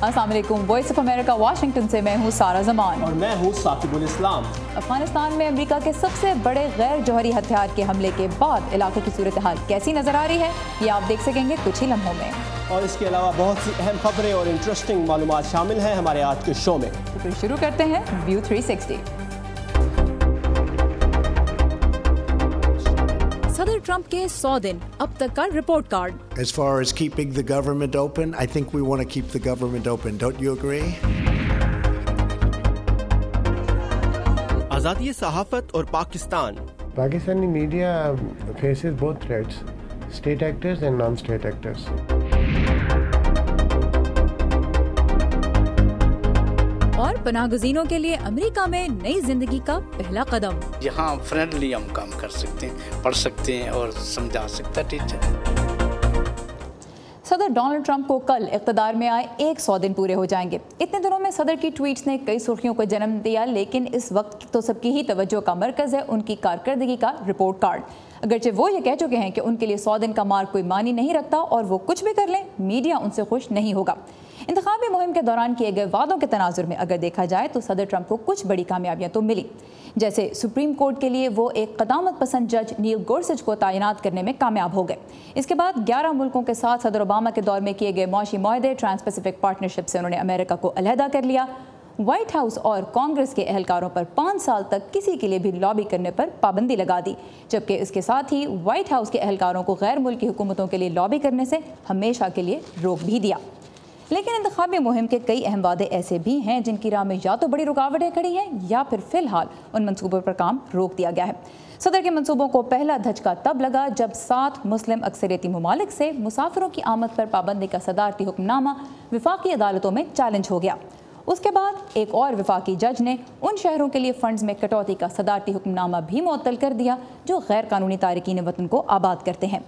अस्सलाम वालेकुम। Voice of America Washington से मैं हूँ सारा जमान और मैं हूँ साकिबुल इस्लाम। अफगानिस्तान में अमेरिका के सबसे बड़े गैर जौहरी हथियार के हमले के बाद इलाके की सूरत हाल कैसी नजर आ रही है, ये आप देख सकेंगे कुछ ही लम्हों में। और इसके अलावा बहुत सी अहम खबरें और इंटरेस्टिंग मालूमात शामिल हैं हमारे आज के शो में। तो फिर शुरू करते हैं व्यू 360। सदर ट्रंप के 100 दिन अब तक का report card. As far as keeping the government open, I think we want to keep the government open. Don't you agree? आज़ादी सहाफ़त और Pakistan. Pakistani media faces both threats, state actors and non-state actors. और पनाहगज़ीनों के लिए America में नई जिंदगी का पहला कदम। यहाँ फ्रेंडली हम काम कर सकते हैं, पढ़ सकते हैं और समझा सकता टीचर। सदर डोनाल्ड ट्रंप को कल इक़्तिदार में आए 100 दिन पूरे हो जाएंगे। इतने दिनों में सदर की ट्वीट्स ने कई सुर्खियों को जन्म दिया, लेकिन इस वक्त तो सबकी ही तवज्जो का मरकज़ है उनकी कारकर्दगी का रिपोर्ट कार्ड। अगरचे वो ये कह चुके हैं कि उनके लिए 100 दिन का मार्क कोई मानी नहीं रखता और वो कुछ भी कर लें मीडिया उनसे खुश नहीं होगा। इंतखाबी मुहिम के दौरान किए गए वादों के तनाजुर में अगर देखा जाए तो सदर ट्रंप को कुछ बड़ी कामयाबियां तो मिली, जैसे सुप्रीम कोर्ट के लिए वो एक क़दामत पसंद जज नील गोरसच को तैनात करने में कामयाब हो गए। इसके बाद 11 मुल्कों के साथ सदर ओबामा के दौर में किए गए मौशी मुआहदे ट्रांस पैसिफिक पार्टनरशिप से उन्होंने अमेरिका को अलहदा कर लिया। व्हाइट हाउस और कांग्रेस के एहलकारों पर 5 साल तक किसी के लिए भी लॉबी करने पर पाबंदी लगा दी, जबकि इसके साथ ही व्हाइट हाउस के एहलकारों को गैर मुल्की हुकूमतों के लिए लॉबी करने से हमेशा के लिए रोक भी दिया। लेकिन इंतखाबी मुहिम के कई अहम वादे ऐसे भी हैं जिनकी राह में या तो बड़ी रुकावटें खड़ी हैं या फिर फिलहाल उन मंसूबों पर काम रोक दिया गया है। सदर के मंसूबों को पहला धचका तब लगा जब 7 मुस्लिम अक्सरियती ममालिक से मुसाफिरों की आमद पर पाबंदी का सदारती हुक्मनामा विफाकी अदालतों में चैलेंज हो गया। उसके बाद एक और विफाकी जज ने उन शहरों के लिए फंड्स में कटौती का सदारती हुक्मनामा भी मुअत्तल कर दिया जो गैर कानूनी तारकीन वतन को आबाद करते हैं।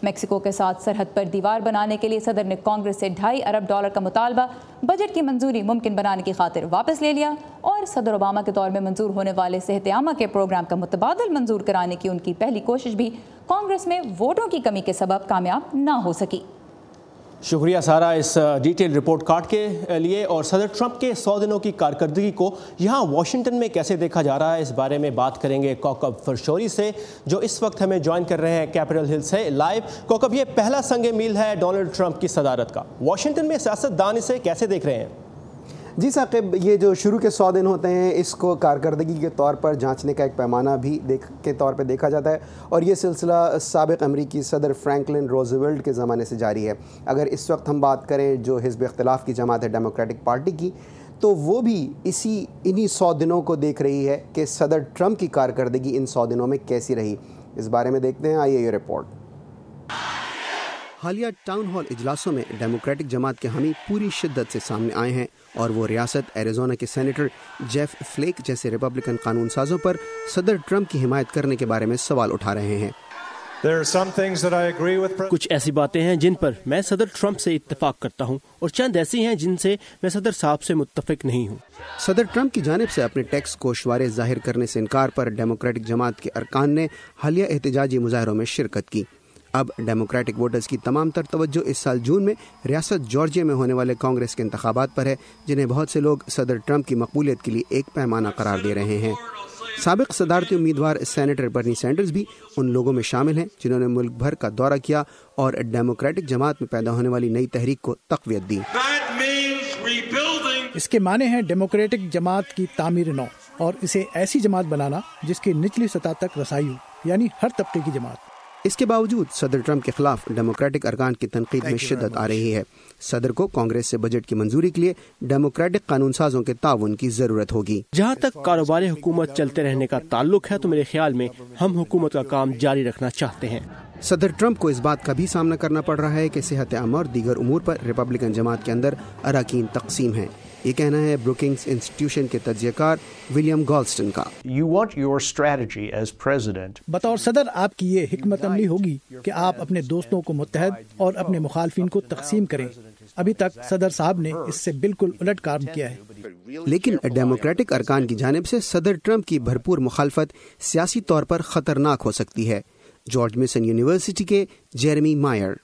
मेक्सिको के साथ सरहद पर दीवार बनाने के लिए सदर ने कांग्रेस से $2.5 अरब का मुतालबा बजट की मंजूरी मुमकिन बनाने की खातिर वापस ले लिया और सदर ओबामा के दौर में मंजूर होने वाले सेहत आमा के प्रोग्राम का मुतबादल मंजूर कराने की उनकी पहली कोशिश भी कांग्रेस में वोटों की कमी के सबब कामयाब ना हो सकी। शुक्रिया सारा इस डिटेल रिपोर्ट कार्ड के लिए। और सदर ट्रंप के 100 दिनों की कारकर्दगी को यहाँ वाशिंगटन में कैसे देखा जा रहा है, इस बारे में बात करेंगे कौकब फरशोरी से, जो इस वक्त हमें ज्वाइन कर रहे हैं कैपिटल हिल से लाइव। कौकब, ये पहला संग मील है डोनाल्ड ट्रंप की सदारत का, वाशिंगटन में सियासतदान इसे कैसे देख रहे हैं? जी साकिब, ये जो शुरू के 100 दिन होते हैं इसको कारकर्दगी के तौर पर जांचने का एक पैमाना भी के तौर पर देखा जाता है, और ये सिलसिला साबिक़ अमरीकी सदर फ्रैंकलिन रोज़वेल्ट के ज़माने से जारी है। अगर इस वक्त हम बात करें जो हिज़्ब इख्तिलाफ़ की जमात है डेमोक्रेटिक पार्टी की, तो वो भी इन्हीं 100 दिनों को देख रही है कि सदर ट्रंप की कारकर्दगी इन 100 दिनों में कैसी रही। इस बारे में देखते हैं, आइए ये रिपोर्ट। हालिया टाउन हॉल इजलासों में डेमोक्रेटिक जमात के हामी पूरी शिद्दत से सामने आए हैं और वो रियासत एरिज़ोना के सेनेटर जेफ फ्लेक जैसे रिपब्लिकन कानून साजों पर सदर ट्रंप की हिमायत करने के बारे में सवाल उठा रहे हैं। कुछ ऐसी बातें हैं जिन पर मैं सदर ट्रंप से इत्तेफाक करता हूं और चंद ऐसी हैं जिनसे मैं सदर साहब से मुत्तफिक नहीं हूं। सदर ट्रंप की जानिब से अपने टैक्स गोशवारे जाहिर करने से इनकार पर डेमोक्रेटिक जमात के अरकान ने हालिया एहतजाजी मुजाहरों में शिरकत की। अब डेमोक्रेटिक वोटर्स की तमाम तर तवज्जो इस साल जून में रियासत जॉर्जिया में होने वाले कांग्रेस के इंतखाबात पर है, जिन्हें बहुत से लोग सदर ट्रंप की मकबूलियत के लिए एक पैमाना करार दे रहे हैं। साबिक सदारती उम्मीदवार सेनेटर बर्नी सैंडर्स भी उन लोगों में शामिल हैं जिन्होंने मुल्क भर का दौरा किया और डेमोक्रेटिक जमात में पैदा होने वाली नई तहरीक को तक़वियत दी। इसके माने हैं डेमोक्रेटिक जमात की तामीर नौ, और इसे ऐसी जमात बनाना जिसकी निचली सतह तक रसाई हो, यानी हर तबके की जमात। इसके बावजूद सदर ट्रंप के खिलाफ डेमोक्रेटिक अरकान की तनकीद में शिद्दत आ रही है। सदर को कांग्रेस से बजट की मंजूरी के लिए डेमोक्रेटिक कानून साजों के ताउन की जरूरत होगी। जहाँ तक कारोबारी हुकूमत चलते रहने का ताल्लुक है तो मेरे ख्याल में हम हुकूमत का काम जारी रखना चाहते हैं। सदर ट्रंप को इस बात का भी सामना करना पड़ रहा है कि सेहत आमा और दीगर उमूर पर रिपब्लिकन जमात के अंदर अरकान तकसीम हैं। ये कहना है ब्रुकिंग्स इंस्टीट्यूशन के तज्जियाकार विलियम गॉल्स्टन का। बतौर सदर आपकी ये हिकमत अमली होगी कि आप अपने दोस्तों को मुत्तहद और अपने मुखालफिन को तकसीम करें। अभी तक सदर साहब ने इससे बिल्कुल उलट काम किया है। लेकिन डेमोक्रेटिक अरकान की जानिब से सदर ट्रंप की भरपूर मुखालफत सियासी तौर पर खतरनाक हो सकती है। जॉर्ज मेसन यूनिवर्सिटी के Jeremy Mayar,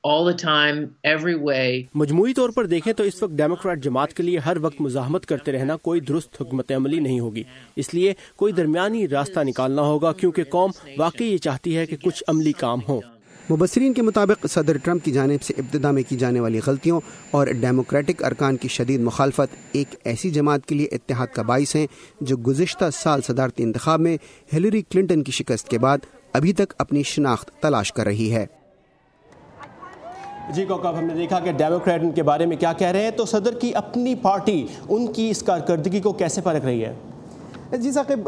all the time, every way. मजमूई तौर पर देखें तो इस वक्त डेमोक्रेट जमात के लिए हर वक्त मुजाहमत करते रहना कोई दुरुस्त हुकूमत अमली नहीं होगी, इसलिए कोई दरमियानी रास्ता निकालना होगा, क्योंकि कौम वाकई ये चाहती है कि कुछ अमली काम हो। मुबस्सिरीन के मुताबिक सदर ट्रंप की जानिब से इब्तिदा में की जाने वाली गलतियों और डेमोक्रेटिक अरकान की शदीद मुखालफत एक ऐसी जमात के लिए इत्तेहाद का बाइस हैं जो गुज़िश्ता साल सदारती इंतखाब में हिलरी क्लिंटन की शिकस्त के बाद अभी तक अपनी शनाख्त तलाश कर रही है। जी कौकब, हमने देखा कि डेमोक्रेट इनके बारे में क्या कह रहे हैं, तो सदर की अपनी पार्टी उनकी इस कारकर्दगी को कैसे परख रही है? जी साकिब,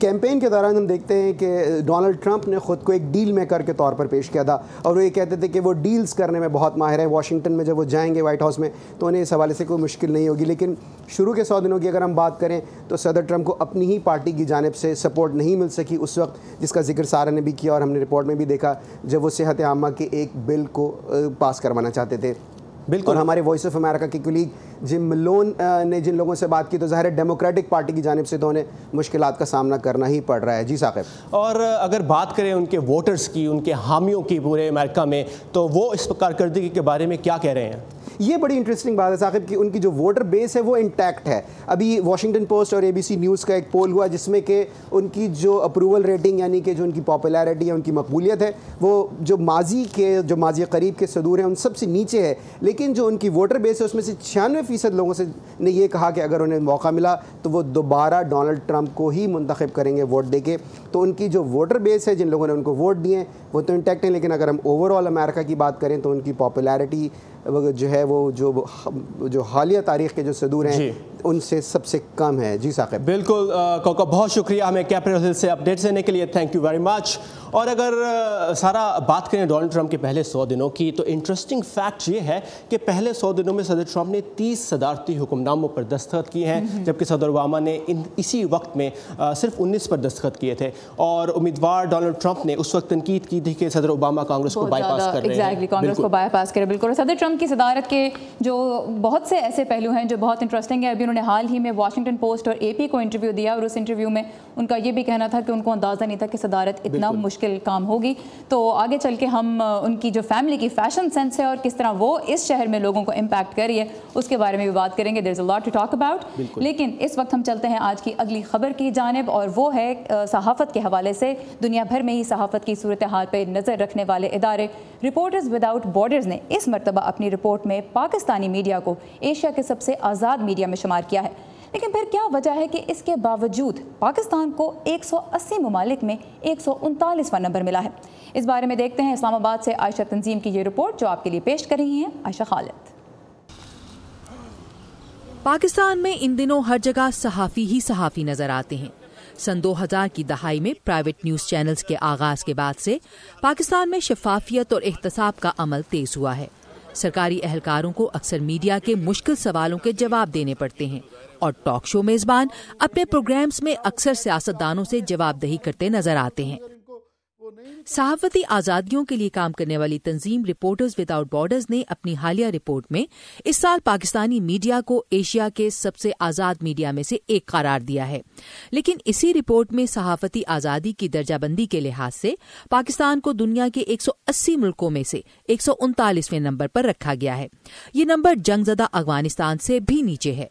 कैंपेन के दौरान हम देखते हैं कि डोनाल्ड ट्रंप ने ख़ुद को एक डील मेकर के तौर पर पेश किया था और वो ये कहते थे कि वो डील्स करने में बहुत माहिर हैं। वाशिंगटन में जब वो जाएंगे वाइट हाउस में तो उन्हें इस हवाले से कोई मुश्किल नहीं होगी। लेकिन शुरू के 100 दिनों की अगर हम बात करें तो सदर ट्रंप को अपनी ही पार्टी की जानिब से सपोर्ट नहीं मिल सकी उस वक्त, जिसका जिक्र सारा ने भी किया और हमने रिपोर्ट में भी देखा, जब वो सेहत आमा के एक बिल को पास करवाना चाहते थे। बिल्कुल। और हमारे वॉइस ऑफ अमेरिका के कुलीग जिम मलोन ने जिन लोगों से बात की तो ज़ाहिर है डेमोक्रेटिक पार्टी की जानिब से तो उन्हें मुश्किलात का सामना करना ही पड़ रहा है। जी साकिब, और अगर बात करें उनके वोटर्स की, उनके हामियों की पूरे अमेरिका में, तो वो इस कारकर्दगी के बारे में क्या कह रहे हैं? ये बड़ी इंटरेस्टिंग बात है साकिब कि उनकी जो वोटर बेस है वो इंटैक्ट है। अभी वाशिंगटन पोस्ट और ABC न्यूज़ का एक पोल हुआ जिसमें कि उनकी जो अप्रूवल रेटिंग यानी कि जो उनकी पॉपुलैरिटी है, उनकी मकबूलियत है, वो जो माजी करीब के सदूर हैं उन सबसे नीचे है। लेकिन जो उनकी वोटर बेस है उसमें से 96% लोगों से ने ये कहा कि अगर उन्हें मौका मिला तो वो दोबारा डोनाल्ड ट्रंप को ही मुंतखब करेंगे वोट देके। तो उनकी जो वोटर बेस है, जिन लोगों ने उनको वोट दिए वो तो इंटैक्ट हैं, लेकिन अगर हम ओवरऑल अमेरिका की बात करें तो उनकी पॉपुलैरिटी जो है वो जो हालिया तारीख़ के जो सदूर हैं उनसे सबसे कम है। जी साकिब, बिल्कुल कौकब, बहुत शुक्रिया हमें कैपिटल हिल से अपडेट देने के लिए, थैंक यू वेरी मच। और अगर सारा बात करें डोनाल्ड ट्रंप के पहले 100 दिनों की, तो इंटरेस्टिंग फैक्ट ये है कि पहले 100 दिनों में सदर ट्रंप ने 30 सदारती हुक्मनामों पर दस्तखत किए हैं, जबकि सदर ओबामा ने इसी वक्त में सिर्फ 19 पर दस्तखत किए थे। और उम्मीदवार डोनाल्ड ट्रंप ने उस वक्त तनकीद की थी कि सदर ओबामा कांग्रेस को बाईपास कर रहे हैं। कांग्रेस को बाईपास करे, बिल्कुल। सदर ट्रंप की सदारत के जो बहुत से ऐसे पहलू हैं जो बहुत इंटरेस्टिंग है। अभी उन्होंने हाल ही में वाशिंगटन पोस्ट और AP को इंटरव्यू दिया और उस इंटरव्यू में उनका ये भी कहना था कि उनको अंदाज़ा नहीं था कि सदारत इतना मुश्किल काम होगी। तो आगे चल के हम उनकी जो फैमिली की फैशन सेंस है और किस तरह वो इस शहर में लोगों को इम्पैक्ट कर रही है उसके बारे में भी बात करेंगे। There is a lot to talk about. लेकिन इस वक्त हम चलते हैं आज की अगली खबर की जानिब, और वो है सहाफ़त के हवाले से। दुनिया भर में ही सहाफ़त की सूरत हाल पर नज़र रखने वाले इदारे रिपोर्टर्स विदाउट बॉर्डर्स ने इस मरतबा अपनी रिपोर्ट में पाकिस्तानी मीडिया को एशिया के सबसे आज़ाद मीडिया में शुमार किया है। लेकिन फिर क्या वजह है कि इसके बावजूद पाकिस्तान को 180 ममालिक में 139वां नंबर मिला है? इस बारे में देखते हैं इस्लामाबाद से आयशा तंजीम की ये रिपोर्ट, जो आपके लिए पेश कर रही हैं आयशा खालिद। पाकिस्तान में इन दिनों हर जगह सहाफ़ी ही सहाफ़ी नजर आते हैं। सन 2000 की दहाई में प्राइवेट न्यूज़ चैनल्स के आगाज के बाद से पाकिस्तान में शफाफियत और एहतसाब का अमल तेज हुआ है। सरकारी एहलकारों को अक्सर मीडिया के मुश्किल सवालों के जवाब देने पड़ते हैं और टॉक शो मेजबान अपने प्रोग्राम्स में अक्सर सियासतदानों से जवाबदेही करते नजर आते हैं। सहाफती आजादियों के लिए काम करने वाली तंजीम रिपोर्टर्स विदाउट बॉर्डर्स ने अपनी हालिया रिपोर्ट में इस साल पाकिस्तानी मीडिया को एशिया के सबसे आजाद मीडिया में से एक करार दिया है। लेकिन इसी रिपोर्ट में सहाफती आजादी की दर्जाबंदी के लिहाज से पाकिस्तान को दुनिया के 180 मुल्कों में से 139वें नंबर पर रखा गया है। ये नंबर जंगजदा अफगानिस्तान से भी नीचे है।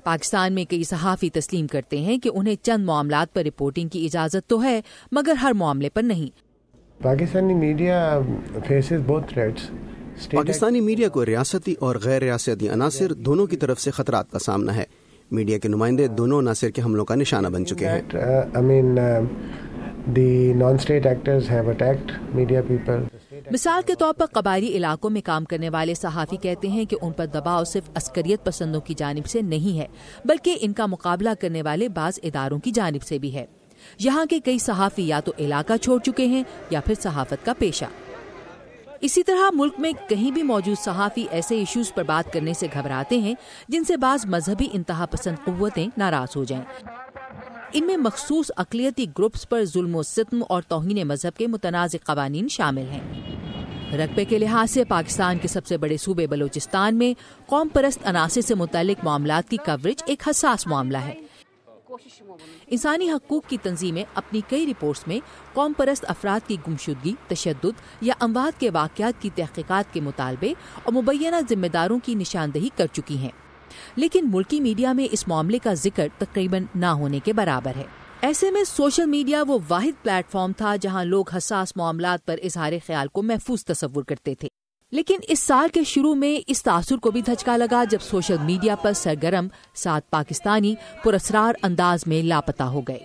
पाकिस्तान में कई सहाफ़ी तस्लीम करते हैं कि उन्हें चंद मामलात पर रिपोर्टिंग की इजाज़त तो है, मगर हर मामले पर नहीं। Pakistani media faces both threats. Pakistani media को रियासती और गैर रियासती अनासिर दोनों की तरफ से खतरात का सामना है। मीडिया के नुमाइंदे दोनों अनासिर के हमलों का निशाना बन चुके हैं। The non-state actors have attacked media people. मिसाल के तौर पर कबायली इलाकों में काम करने वाले सहाफ़ी कहते हैं कि उन पर दबाव सिर्फ अस्करियत पसंदों की जानिब से नहीं है, बल्कि इनका मुकाबला करने वाले बाज़ इदारों की जानिब से भी है। यहाँ के कई सहाफ़ी या तो इलाका छोड़ चुके हैं या फिर सहाफ़त का पेशा। इसी तरह मुल्क में कहीं भी मौजूद सहाफ़ी ऐसे इश्यूज पर बात करने से घबराते हैं जिनसे बाज़ मजहबी इंतहा पसंद कुव्वतें नाराज हो जाएं। इनमें मखसूस अक़लियती ग्रुप्स पर जुल्म सित्म और तौहीन मजहब के मुतनाज़ क़वानीन शामिल हैं। रकबे के लिहाज से पाकिस्तान के सबसे बड़े सूबे बलूचिस्तान में कौम परस्त अनासिर से मुतल्लिक मामलात की कवरेज एक हसास मामला है। इंसानी हकूक की तंजीमें अपनी कई रिपोर्ट्स में कौम परस्त अफराद की गुमशुदगी, तशद्दुद या अमवात के वाक़यात की तहक़ीक़ात के मुतालबे और मुबैना जिम्मेदारों की निशानदही कर चुकी हैं, लेकिन मुल्की मीडिया में इस मामले का जिक्र तकरीबन ना होने के बराबर है। ऐसे में सोशल मीडिया वो वाहिद प्लेटफॉर्म था जहां लोग हसास मामलात पर इजहार ख्याल को महफूज तस्वुर करते थे। लेकिन इस साल के शुरू में इस तासुर को भी धचका लगा जब सोशल मीडिया पर सरगर्म 7 पाकिस्तानी पुरअसरार अंदाज में लापता हो गए।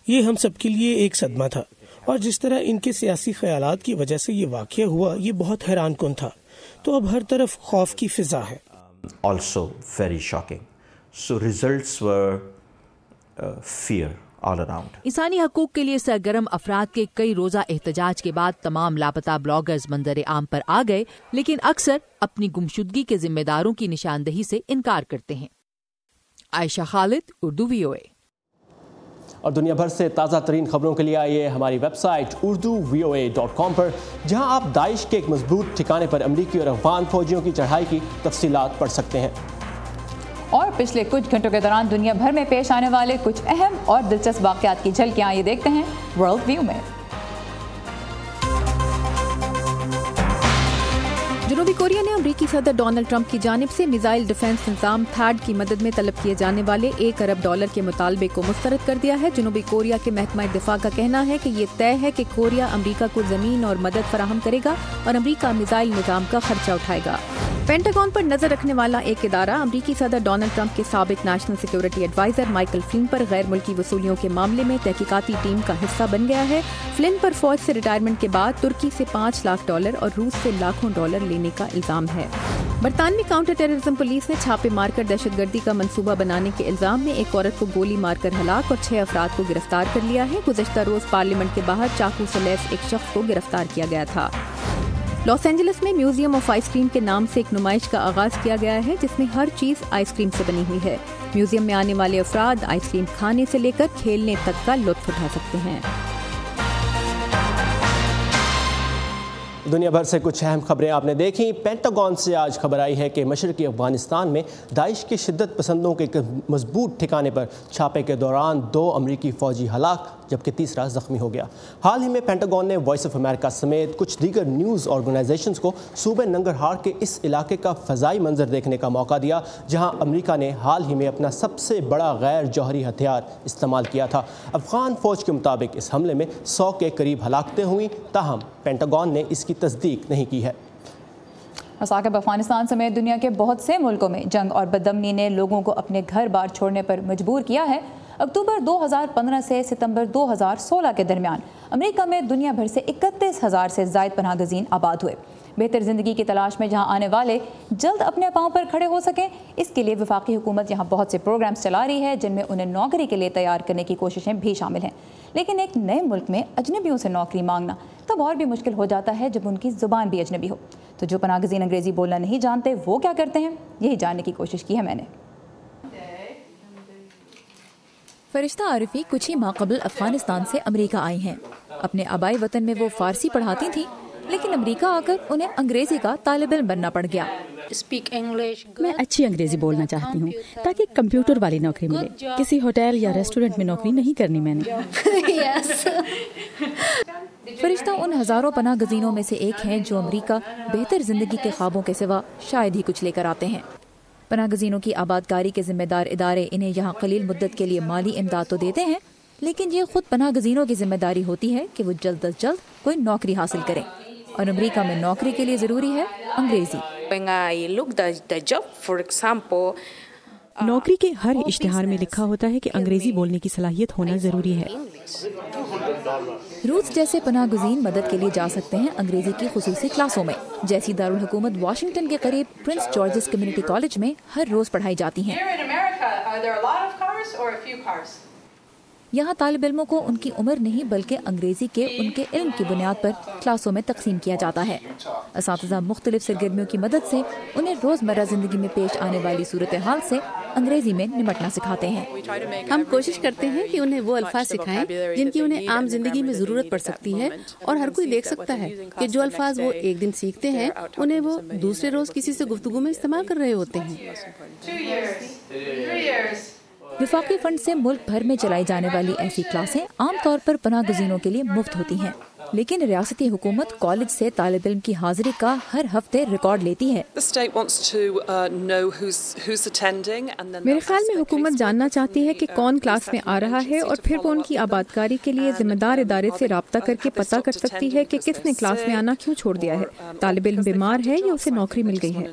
ये हम सब के लिए एक सदमा था, और जिस तरह इनके सियासी ख्यालात की वजह से ये वाक़या हुआ, ये बहुत हैरान कुन था। तो अब हर तरफ खौफ की फिजा है। Also very shocking. So results were fear all around. इंसानी हकूक के लिए सरगर्म अफराद के कई रोजा एहतजाज के बाद तमाम लापता ब्लॉगर्स मंजर आम पर आ गए, लेकिन अक्सर अपनी गुमशुदगी के जिम्मेदारों की निशानदही से इनकार करते हैं। आयशा खालिद, उर्दू VOA। और दुनिया भर से ताज़ा तरीन खबरों के लिए आइए हमारी वेबसाइट urduvoa.com पर, जहां आप दाइश के एक मजबूत ठिकाने पर अमरीकी और अफगान फौजियों की चढ़ाई की तफसीलात पढ़ सकते हैं। और पिछले कुछ घंटों के दौरान दुनिया भर में पेश आने वाले कुछ अहम और दिलचस्प वाक़यात की झलकियां ये देखते हैं वर्ल्ड व्यू में। जनूबी कोरिया ने अमरीकी सदर डोनाल्ड ट्रंप की जानिब से मिसाइल डिफेंस निज़ाम थैड की मदद में तलब किए जाने वाले $1 अरब के मुतालबे को मुस्तरद कर दिया है। जनूबी कोरिया के महकमा दिफा का कहना है कि ये तय है कि कोरिया अमरीका को ज़मीन और मदद फराहम करेगा और अमरीका मिसाइल निज़ाम का खर्चा उठाएगा। पेंटागन पर नजर रखने वाला एक इदारा अमरीकी सदर डोनाल्ड ट्रंप के साबिक national security adviser Michael Flynn पर गैर मुल्की वसूलियों के मामले में तहकीकाती टीम का हिस्सा बन गया है। फ्लिन पर फौज से रिटायरमेंट के बाद तुर्की से $5 लाख और रूस से लाखों डॉलर लेने का इल्जाम है। बरतानवी काउंटर टेररिज्म पुलिस ने छापे मारकर दहशतगर्दी का मंसूबा बनाने के इल्जाम में एक औरत को गोली मारकर हलाक और 6 अफराद को गिरफ्तार कर लिया है। गुज़श्ता रोज पार्लियामेंट के बाहर चाकू से लैस एक शख्स को गिरफ्तार किया गया था। लॉस एंजलिस में म्यूजियम ऑफ आइसक्रीम के नाम से एक नुमाइश का आगाज किया गया है, जिसमें हर चीज आइसक्रीम से बनी हुई है। म्यूजियम में आने वाले अफराद आइसक्रीम खाने से लेकर खेलने तक का लुत्फ उठा सकते हैं। दुनिया भर से कुछ अहम खबरें आपने देखी। पेंटागन से आज खबर आई है कि मशरकी अफगानिस्तान में दाइश के शिद्दत पसंदों के मजबूत ठिकाने पर छापे के दौरान 2 अमरीकी फौजी हलाक जबकि तीसरा जख्मी हो गया। हाल ही में पेंटागन ने वॉइस ऑफ अमेरिका समेत कुछ दीगर न्यूज़ ऑर्गेनाइजेशंस को सूबे नंगरहार के इस इलाके का फ़ज़ाई मंजर देखने का मौका दिया, जहां अमेरिका ने हाल ही में अपना सबसे बड़ा गैर जौहरी हथियार इस्तेमाल किया था। अफगान फ़ौज के मुताबिक इस हमले में 100 के करीब हलाकतें हुई, ताहम पेंटागन ने इसकी तस्दीक नहीं की है। मसाकिब अफगानिस्तान समेत दुनिया के बहुत से मुल्कों में जंग और बदअमनी ने लोगों को अपने घर बार छोड़ने पर मजबूर किया है। अक्टूबर 2015 से सितंबर 2016 के दरमियान अमेरिका में दुनिया भर से 31,000 से ज़ायद पनाह गज़ीन आबाद हुए। बेहतर ज़िंदगी की तलाश में जहां आने वाले जल्द अपने पाँव पर खड़े हो सकें, इसके लिए वफाकी हुकूमत यहाँ बहुत से प्रोग्राम्स चला रही है, जिनमें उन्हें नौकरी के लिए तैयार करने की कोशिशें भी शामिल हैं। लेकिन एक नए मुल्क में अजनबियों से नौकरी मांगना तब और भी मुश्किल हो जाता है जब उनकी ज़ुबान भी अजनबी हो। तो जो पनाह गज़ीन अंग्रेज़ी बोलना नहीं जानते वो क्या करते हैं, यही जानने की कोशिश की है मैंने। फरिश्ता आरिफी कुछ ही माह कबल अफगानिस्तान से अमेरिका आई हैं। अपने आबाई वतन में वो फारसी पढ़ाती थीं, लेकिन अमेरिका आकर उन्हें अंग्रेजी का तालिब इल्म बनना पड़ गया। मैं अच्छी अंग्रेजी बोलना चाहती हूँ ताकि कंप्यूटर वाली नौकरी मिले। किसी होटल या रेस्टोरेंट में नौकरी नहीं करनी मैंने। फरिश्ता उन हज़ारों पनाह गज़ीनों में से एक हैं जो अमेरिका बेहतर ज़िंदगी के ख्वाबों के सिवा शायद ही कुछ लेकर आते हैं। पनाह गज़ीनों की आबादकारी के जिम्मेदार इदारे इन्हें यहाँ कलील मुद्दत के लिए माली इमदाद तो देते हैं, लेकिन ये खुद पनाह गज़ीनों की जिम्मेदारी होती है कि वो जल्द अज जल्द कोई नौकरी हासिल करें। और अमेरिका में नौकरी के लिए ज़रूरी है अंग्रेज़ी। नौकरी के हर इश्तिहार में लिखा होता है कि अंग्रेजी बोलने की सलाहियत होना ज़रूरी है। रूस जैसे पनाह गुज़ीन मदद के लिए जा सकते हैं अंग्रेजी की खुसूसी क्लासों में, जैसी दारुल हुकूमत वाशिंगटन के करीब प्रिंस जॉर्जेस कम्युनिटी कॉलेज में हर रोज़ पढ़ाई जाती हैं। यहाँ तालिब इल्मों को उनकी उम्र नहीं बल्कि अंग्रेजी के उनके इल्म की बुनियाद पर क्लासों में तकसीम किया जाता है। असातिज़ा मुख्तलिफ सरगर्मियों की मदद से उन्हें रोज़मर्रा ज़िंदगी में पेश आने वाली सूरत हाल से अंग्रेजी में निपटना सिखाते हैं। हम कोशिश करते हैं कि उन्हें वो अल्फाज सिखाएं जिनकी उन्हें आम जिंदगी में ज़रूरत पड़ सकती है, और हर कोई देख सकता है कि जो अल्फाज वो एक दिन सीखते हैं उन्हें वो दूसरे रोज़ किसी से गुफ्तगू में इस्तेमाल कर रहे होते हैं। वफाकी फंड से मुल्क भर में चलाई जाने वाली ऐसी क्लासें आमतौर पर पनाह गज़ीनों के लिए मुफ्त होती हैं, लेकिन रियासती हुकूमत कॉलेज से तालिब इल्म की हाजिरी का हर हफ्ते रिकॉर्ड लेती है। मेरे ख्याल में हुकूमत जानना चाहती है कि कौन क्लास में आ रहा है, और फिर वो उनकी आबादकारी के लिए जिम्मेदार इदारे से रब्ता करके पता कर सकती है कि किसने क्लास में आना क्यों छोड़ दिया है, तालिब इल्म बीमार है या उसे नौकरी मिल गई है।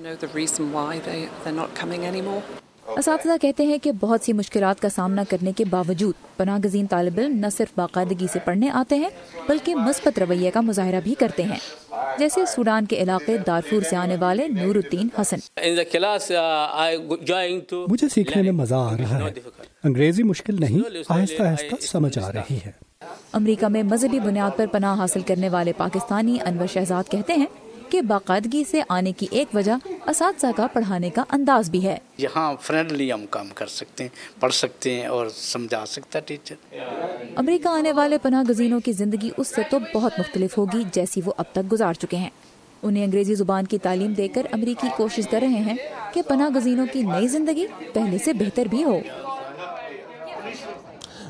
असातिज़ा कहते हैं कि बहुत सी मुश्किलात का सामना करने के बावजूद पनाह गज़ीन तालिब इल्म न सिर्फ बाकायदगी से पढ़ने आते हैं बल्कि मुस्बत रवैये का मुजाहरा भी करते हैं, जैसे सूडान के इलाके दारफूर से आने वाले नूरुद्दीन हसन। मुझे सीखने में मजा आ रहा है, अंग्रेजी मुश्किल नहीं, आहिस्ता आहिस्ता समझ आ रही है। अमरीका में मजहबी बुनियाद पर पनाह हासिल करने वाले पाकिस्तानी अनवर शहजाद कहते हैं कि बाकायदगी से आने की एक वजह असातिज़ा का पढ़ाने का अंदाज भी है। यहाँ फ्रेंडली हम काम कर सकते हैं, पढ़ सकते हैं और समझा सकता है टीचर। अमेरिका आने वाले पनाह गज़ीनों की ज़िंदगी उससे तो बहुत मुख्तलिफ होगी जैसी वो अब तक गुजार चुके हैं। उन्हें अंग्रेज़ी ज़ुबान की तालीम देकर अमरीकी कोशिश कर रहे हैं कि पनाह गज़ीनों की नई ज़िंदगी पहले से बेहतर भी हो।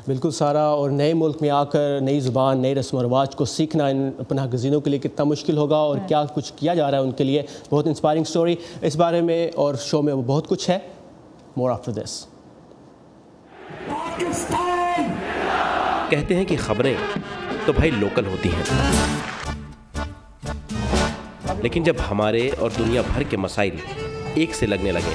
बिल्कुल सारा, और नए मुल्क में आकर नई ज़ुबान, नए रस्म व रवाज को सीखना इन पनाह गज़ीनों के लिए कितना मुश्किल होगा और क्या कुछ किया जा रहा है उनके लिए। बहुत इंस्पायरिंग स्टोरी इस बारे में, और शो में वो बहुत कुछ है। More after this. कहते हैं कि खबरें तो भाई लोकल होती हैं, लेकिन जब हमारे और दुनिया भर के मसाइल एक से लगने लगे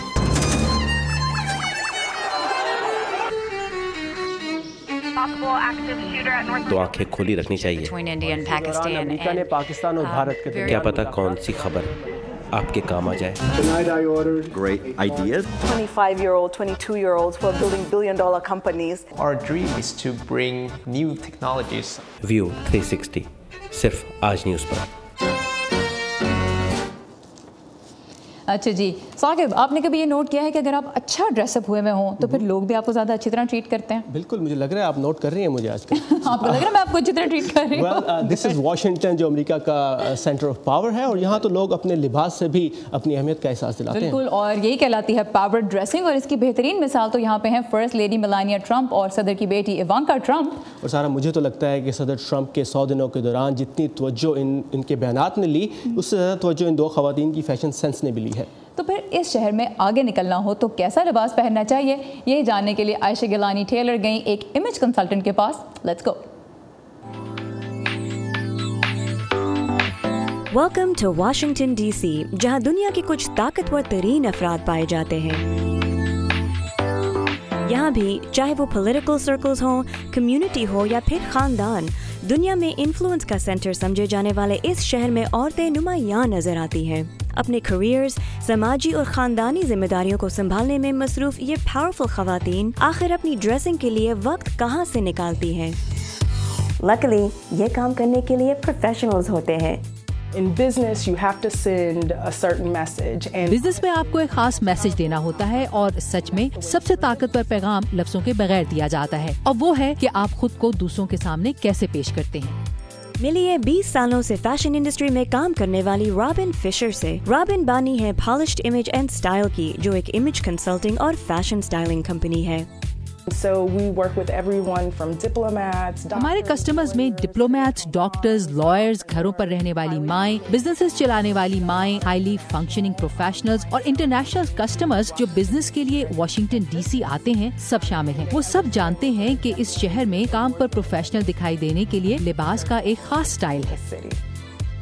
तो आंखें खुली रखनी चाहिए। अमेरिका ने पाकिस्तान और भारत के क्या पता कौन सी खबर आपके काम आ जाए। Great ideas. 25-year-old, 22-year-olds who are building billion-dollar companies. Our dream is to bring new technologies. View 360 सिर्फ आज न्यूज़ पर। अच्छा जी साकिब, आपने कभी ये नोट किया है कि अगर आप अच्छा ड्रेसअप हुए में हों तो फिर लोग भी आपको ज़्यादा अच्छी तरह ट्रीट करते हैं? बिल्कुल, मुझे लग रहा है आप नोट कर रही हैं मुझे आजकल। आपको लग रहा है मैं आपको अच्छी तरह ट्रीट कर रही हूँ? दिस इज़ वाशिंगटन, जो अमेरिका का सेंटर ऑफ पावर है, और यहाँ तो लोग अपने लिबास से भी अपनी अहमियत का एहसास दिलाते हैं। बिल्कुल, और यही कहलाती है पावर ड्रेसिंग, और इसकी बेहतरीन मिसाल तो यहाँ पे हैं फर्स्ट लेडी मेलानिया ट्रंप और सदर की बेटी इवांका ट्रंप। और सारा, मुझे तो लगता है कि सदर ट्रंप के 100 दिनों के दौरान जितनी तवज्जो इनके बयानात ने ली, उससे ज़्यादा तवज्जो इन दो ख़वातीन की फैशन सेंस ने भी ली है। तो फिर इस शहर में आगे निकलना हो तो कैसा लिबास पहनना चाहिए, ये जानने के लिए आयशा गिलानी टेलर गई एक इमेज कंसल्टेंट के पास। Let's go. Welcome to Washington DC, जहां दुनिया के कुछ ताकतवर तरीन अफराद पाए जाते हैं। यहाँ भी चाहे वो पॉलिटिकल सर्कल्स हों, कम्युनिटी हो या फिर खानदान, दुनिया में इन्फ्लुएंस का सेंटर समझे जाने वाले इस शहर में औरतें नुमायां नजर आती हैं। अपने करियर्स, समाजी और खानदानी जिम्मेदारियों को संभालने में मसरूफ ये पावरफुल खवातीन आखिर अपनी ड्रेसिंग के लिए वक्त कहाँ से निकालती हैं? लकीली ये काम करने के लिए प्रोफेशनल्स होते हैं। In business, you have to send a certain message. Business में आपको एक खास मैसेज देना होता है, और सच में सबसे ताकतवर पैगाम लफ्जों के बगैर दिया जाता है, और वो है कि आप खुद को दूसरों के सामने कैसे पेश करते हैं। मिलिए 20 सालों से फैशन इंडस्ट्री में काम करने वाली रॉबिन फिशर से। रॉबिन बानी है पॉलिश्ड इमेज एंड स्टाइल की, जो एक इमेज कंसल्टिंग और फैशन स्टाइलिंग कंपनी है। So we work with everyone from diplomats. हमारे कस्टमर्स में डिप्लोमेट्स, डॉक्टर्स, लॉयर्स, घरों पर रहने वाली माएं, बिजनेसेस चलाने वाली माएं, हाईली फंक्शनिंग प्रोफेशनल्स और इंटरनेशनल कस्टमर्स जो बिजनेस के लिए वाशिंगटन डीसी आते हैं, सब शामिल हैं। वो सब जानते हैं कि इस शहर में काम पर प्रोफेशनल दिखाई देने के लिए लिबास का एक खास स्टाइल है।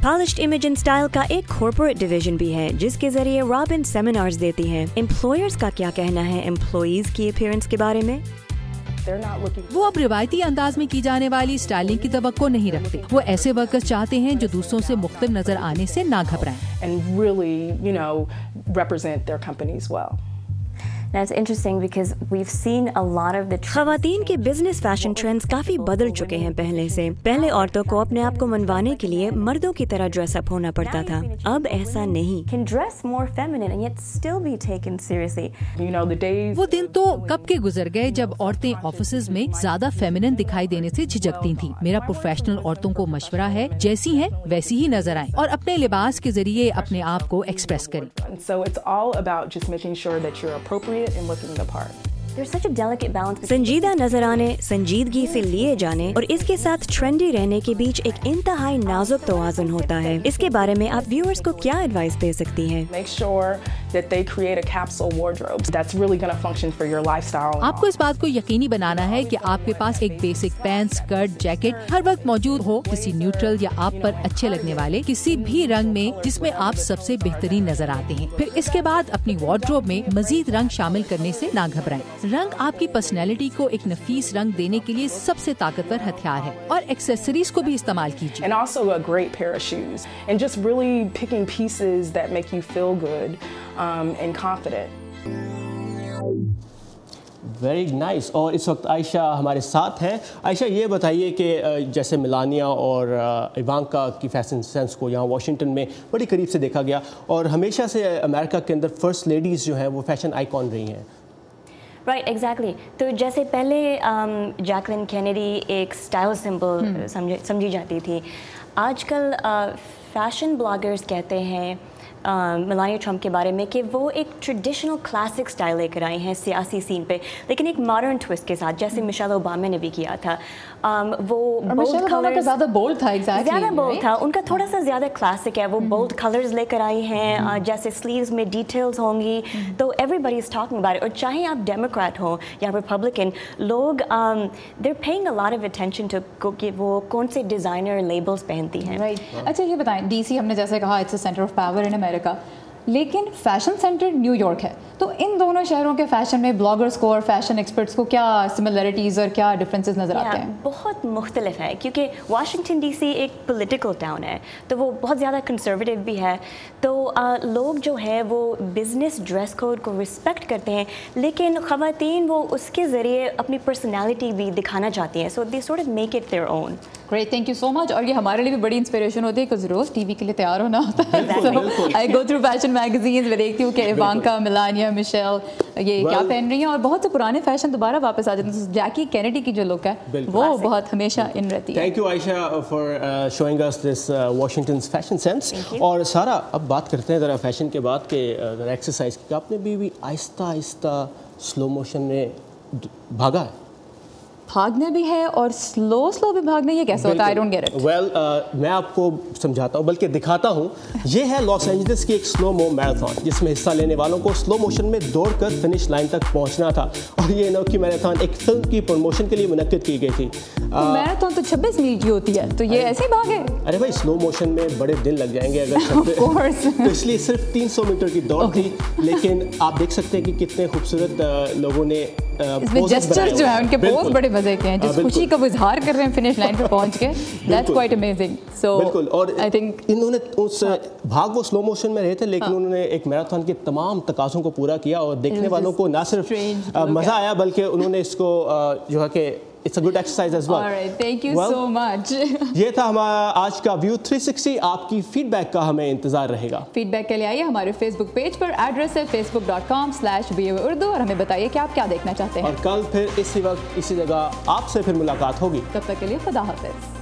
पॉलिश्ड इमेज एंड स्टाइल का एक कॉर्पोरेट डिवीजन भी है, जिसके जरिए रॉबिन सेमिनार्स देती हैं। एम्प्लॉयर्स का क्या कहना है एम्प्लॉइज की अपीयरेंस के बारे में? वो अब रिवायती अंदाज में की जाने वाली स्टाइलिंग की तवक्को नहीं रखते। वो ऐसे वर्कर्स चाहते हैं जो दूसरों से मुख्तलिफ नजर आने से ना घबराएं। And really, you know, represent their companies well. That's interesting because we've seen a lot of the ख़वातीन के बिजनेस फैशन ट्रेंड्स काफी बदल चुके हैं पहले से। पहले औरतों को अपने आप को मनवाने के लिए मर्दों की तरह ड्रेस अप होना पड़ता था, अब ऐसा नहीं। Can dress more feminine and yet still be taken seriously. You know, the days वो दिन तो कब के गुजर गए जब औरतें ऑफिसेज में ज्यादा फेमिनिन दिखाई देने से झिझकती थी। मेरा प्रोफेशनल औरतों को मशवरा है, जैसी हैं वैसी ही नजर आएं और अपने लिबास के जरिए अपने आप को एक्सप्रेस करें। So it's all about just making sure that you're appropriate and looking the part. There's such a delicate balance. संजीदा नजर आने, संजीदगी से लिए जाने और इसके साथ ट्रेंडी रहने के बीच एक इंतहाई नाजुक तवाज़ुन होता है। इसके बारे में आप व्यूअर्स को क्या एडवाइस दे सकती हैं? Make sure that they create a capsule wardrobe that's really going to function for your lifestyle. आपको इस बात को यकीनी बनाना है कि आपके पास एक बेसिक पैंट, स्कर्ट, जैकेट हर वक्त मौजूद हो, किसी न्यूट्रल या आप पर अच्छे लगने वाले किसी भी रंग में जिसमें आप सबसे बेहतरीन नजर आते हैं। फिर इसके बाद अपनी वार्डरोब में मजीद रंग शामिल करने से ना घबराएं। रंग आपकी पर्सनैलिटी को एक नफीस रंग देने के लिए सबसे ताकतवर हथियार है और एक्सेसरीज को भी इस्तेमाल कीजिए। And also a great pair of shoes and just really picking pieces that make you feel good and confident. Very nice. और इस वक्त आयशा हमारे साथ हैं। आयशा, ये बताइए कि जैसे मिलानिया और इवांका की फैशन सेंस को यहाँ वाशिंगटन में बड़ी करीब से देखा गया और हमेशा से अमेरिका के अंदर फर्स्ट लेडीज़ जो हैं वो फैशन आइकॉन रही हैं। Right, exactly. तो जैसे पहले जैकलिन केनेडी एक स्टाइल सिंबल समझी जाती थी, आजकल फैशन ब्लॉगर्स कहते हैं मेलानिया ट्रम्प के बारे में कि वो एक ट्रेडिशनल क्लासिक स्टाइल लेकर आई हैं सियासी सीन पे, लेकिन एक मॉडर्न ट्विस्ट के साथ, जैसे मिशेल ओबामा ने भी किया था। वो बोल्ड कलर्स ज़्यादा बोल्ड था, ज़्यादा बोल्ड था, उनका थोड़ा सा ज़्यादा क्लासिक है। वो बोल्ड कलर्स लेकर आई हैं, जैसे स्लीव्स में डिटेल्स होंगी, तो everybody is talking about it. और चाहे आप डेमोक्रेट हो या रिपब्लिकन, लोग they are paying a lot of attention to कि वो कौन से डिज़ाइनर लेबल्स पहनती हैं। राइट। अच्छा, ये बताएं, DC हमने जैसे कहा it's a centre of power in America, लेकिन फैशन सेंटर न्यूयॉर्क है, तो इन दोनों शहरों के फैशन में ब्लॉगर्स को और फैशन एक्सपर्ट्स को क्या सिमिलरिटीज़ और क्या डिफरेंसेस नज़र आते हैं? बहुत मुख्तलिफ है, क्योंकि वाशिंगटन DC एक पॉलिटिकल टाउन है, तो वो बहुत ज़्यादा कंजर्वेटिव भी है, तो लोग जो है वो बिज़नेस ड्रेस कोड को रिस्पेक्ट करते हैं, लेकिन ख़वातीन वो उसके ज़रिए अपनी पर्सनैलिटी भी दिखाना चाहती हैं, so they sort of make it their own. Great, thank you so much. और ये हमारे लिए भी बड़ी इंस्पिरेशन होती है क्योंकि रोज़ TV के लिए तैयार होना होता है। आई गो थ्रू फैशन मैगजीन्स में देखती हूँ कि इवांका, मेलानिया, मिशेल ये क्या पहन रही हैं और बहुत से पुराने फैशन दोबारा वापस आ जाते हैं। जैकी केनेडी की जो लुक है वो बहुत हमेशा इन रहती है। Thank you Ayesha for showing us this Washington fashion sense. और सारा, अब बात करते हैं ज़रा फैशन के बाद के एक्सरसाइज की। आपने भी आहिस्ता आहिस्ता स्लो मोशन में भागा है? भागना भी है और स्लो भी भागना, ये कैसे होता है? I don't get it. Well, मैं आपको समझाता हूँ, बल्कि दिखाता हूँ। ये है लॉस एंजलिस की एक स्लो मो मैराथन, जिसमें हिस्सा लेने वालों को स्लो मोशन में दौड़कर फिनिश लाइन तक पहुँचना था। और ये अनोखी मैराथन एक फिल्म की प्रमोशन के लिए मुनक्किद की गई थी। मैराथन तो 26 मिनट की होती है, तो ये ऐसे ही भागे? अरे भाई, स्लो मोशन में बड़े दिन लग जाएंगे अगर तो इसलिए सिर्फ 300 मीटर की दौड़ थी। लेकिन आप देख सकते हैं कि कितने खूबसूरत लोगों ने इसमें जेस्चर जो है उनके बहुत बड़े मजे के हैं, जिस खुशी का इजहार कर रहे हैं फिनिश लाइन पे पहुंच के। That's quite amazing. सो बिल्कुल। और आई थिंक इन्होंने उस भाग वो स्लो मोशन में रहे थे, लेकिन उन्होंने एक मैराथन के तमाम तकाज़ों को पूरा किया और देखने वालों को ना सिर्फ मज़ा आया, बल्कि उन्होंने इसको जो है कि it's a good exercise as well. Alright, thank you so much. ये था हमारा आज का व्यू 360। आपकी फीडबैक का हमें इंतजार रहेगा। फीडबैक के लिए आइए हमारे फेसबुक पेज पर, एड्रेस है facebook.com/voaurdu और हमें बताइए कि आप क्या देखना चाहते हैं। और कल फिर इसी वक्त इसी जगह आपसे फिर मुलाकात होगी। तब तक के लिए खुदा हाफिज।